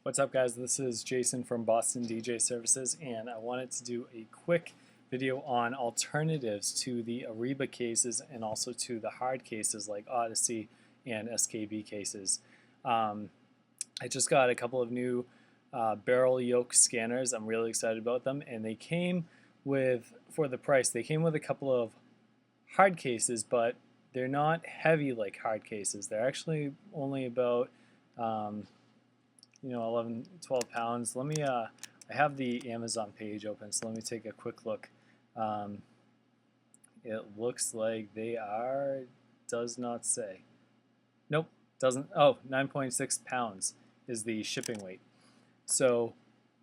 What's up, guys? This is Jason from Boston DJ Services, and I wanted to do a quick video on alternatives to the Arriba cases and also to the hard cases like Odyssey and SKB cases. I just got a couple of new barrel yoke scanners. I'm really excited about them, and they came with, for the price, they came with a couple of hard cases, but they're not heavy like hard cases. They're actually only about 11, 12 pounds. Let me, I have the Amazon page open, so let me take a quick look. It looks like they are, does not say. Nope, doesn't, oh, 9.6 pounds is the shipping weight. So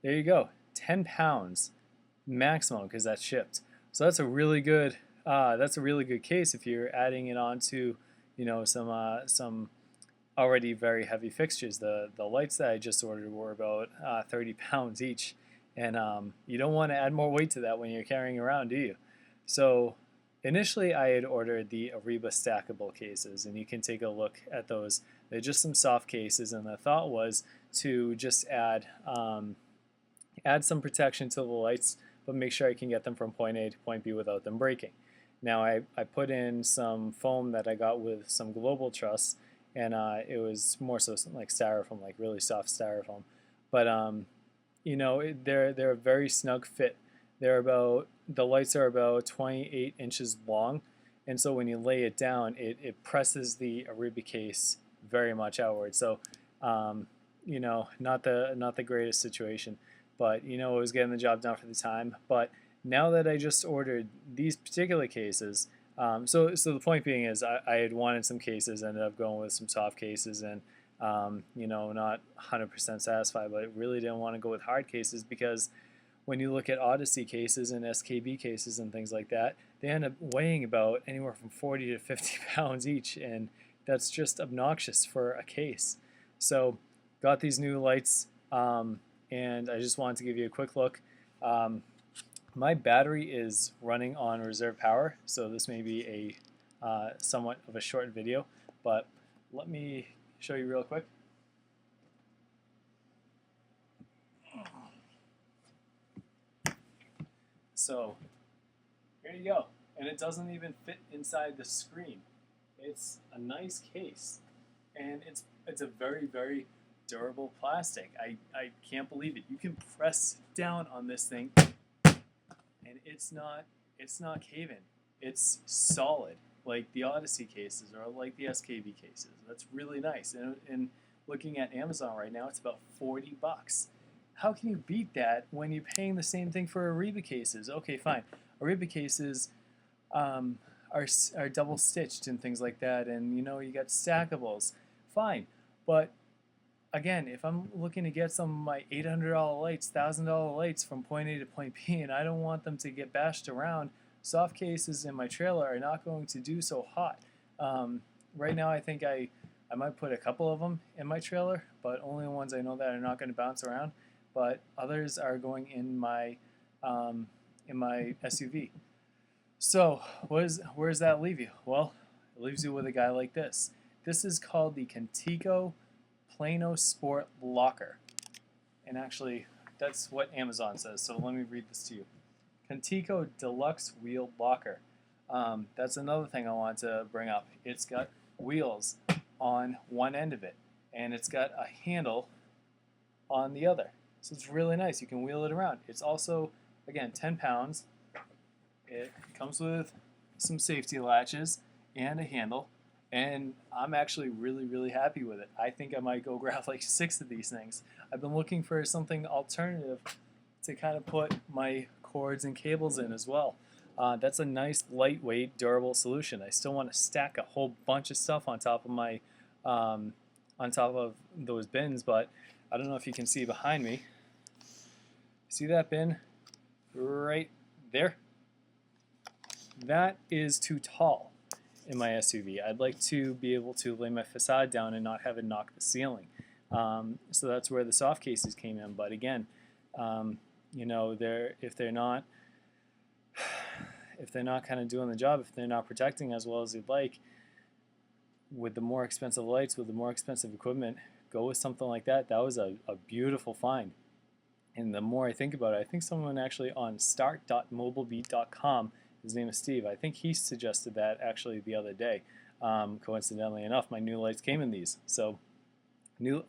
there you go, 10 pounds maximum because that's shipped. So that's a really good, case if you're adding it onto, some already very heavy fixtures. The lights that I just ordered were about 30 pounds each, and you don't want to add more weight to that when you're carrying around, do you? So initially I had ordered the Arriba stackable cases, and you can take a look at those. They're just some soft cases, and the thought was to just add some protection to the lights, but make sure I can get them from point A to point B without them breaking. Now I put in some foam that I got with some Global Truss, and it was more so like styrofoam, like really soft styrofoam. But they're a very snug fit. The lights are about 28 inches long, and so when you lay it down, it presses the Arriba case very much outward. So not the greatest situation, but it was getting the job done for the time. But now that I just ordered these particular cases, so the point being is I had wanted some cases, ended up going with some soft cases, and not 100% satisfied, but I really didn't want to go with hard cases because when you look at Odyssey cases and SKB cases and things like that, they end up weighing about anywhere from 40 to 50 pounds each, and that's just obnoxious for a case. So got these new lights, and I just wanted to give you a quick look. My battery is running on reserve power, so this may be a somewhat of a short video, but let me show you real quick. So here you go, and it doesn't even fit inside the screen. It's a nice case, and it's a very, very durable plastic. I can't believe it. You can press down on this thing, and it's not caving. It's solid, like the Odyssey cases or like the SKB cases. That's really nice. And looking at Amazon right now, it's about 40 bucks. How can you beat that when you're paying the same thing for Arriba cases? Okay, fine. Arriba cases are double stitched and things like that, and you got stackables. Fine, but again, if I'm looking to get some of my $800 lights, $1,000 lights from point A to point B, and I don't want them to get bashed around, soft cases in my trailer are not going to do so hot. Right now, I think I might put a couple of them in my trailer, but only the ones I know that are not going to bounce around. But others are going in my SUV. So where does that leave you? Well, it leaves you with a guy like this. This is called the Contigo Plano Sport Locker, and actually that's what Amazon says, so let me read this to you. Contigo Deluxe Wheel Locker. That's another thing I want to bring up. It's got wheels on one end of it, and it's got a handle on the other, so it's really nice. You can wheel it around. It's also, again, 10 pounds. It comes with some safety latches and a handle, and I'm actually really, really happy with it. I think I might go grab like 6 of these things. I've been looking for something alternative to kind of put my cords and cables in as well. That's a nice, lightweight, durable solution. I still want to stack a whole bunch of stuff on top of my, on top of those bins, but I don't know if you can see behind me. See that bin right there? That is too tall in my SUV. I'd like to be able to lay my facade down and not have it knock the ceiling. So that's where the soft cases came in. But again, if they're not kind of doing the job, if they're not protecting as well as you'd like, with the more expensive lights, with the more expensive equipment, go with something like that. That was a beautiful find. And the more I think about it, I think someone actually on start.mobilebeat.com, his name is Steve, I think he suggested that actually the other day. Coincidentally enough, my new lights came in these. So new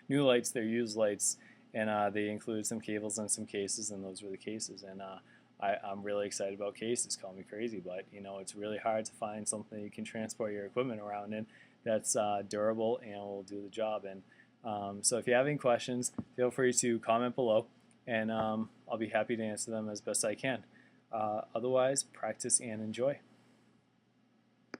lights, they're used lights, and they included some cables and some cases, and those were the cases. And I'm really excited about cases. Call me crazy, but it's really hard to find something you can transport your equipment around in that's durable and will do the job. And so if you have any questions, feel free to comment below, and I'll be happy to answer them as best I can. Otherwise, practice and enjoy.